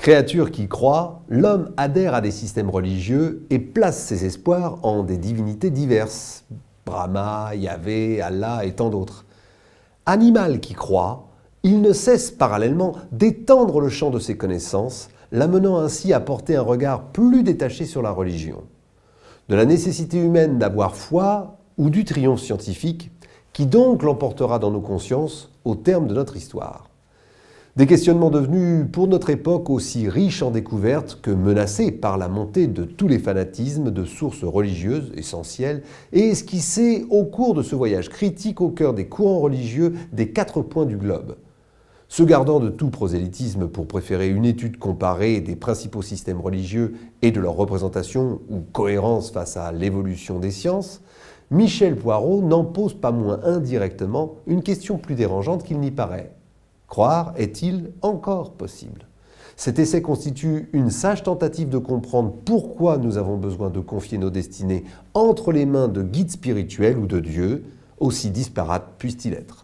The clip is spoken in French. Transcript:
Créature qui croit, l'homme adhère à des systèmes religieux et place ses espoirs en des divinités diverses, Brahma, Yahvé, Allah et tant d'autres. Animal qui croit, il ne cesse parallèlement d'étendre le champ de ses connaissances, l'amenant ainsi à porter un regard plus détaché sur la religion. De la nécessité humaine d'avoir foi ou du triomphe scientifique, qui donc l'emportera dans nos consciences au terme de notre histoire. Des questionnements devenus pour notre époque aussi riches en découvertes que menacés par la montée de tous les fanatismes de sources religieuses essentielles et esquissés au cours de ce voyage critique au cœur des courants religieux des 4 points du globe. Se gardant de tout prosélytisme pour préférer une étude comparée des principaux systèmes religieux et de leur représentation ou cohérence face à l'évolution des sciences, Michel Poirot n'en pose pas moins indirectement une question plus dérangeante qu'il n'y paraît. Croire est-il encore possible? Cet essai constitue une sage tentative de comprendre pourquoi nous avons besoin de confier nos destinées entre les mains de guides spirituels ou de Dieu, aussi disparates puissent-ils être.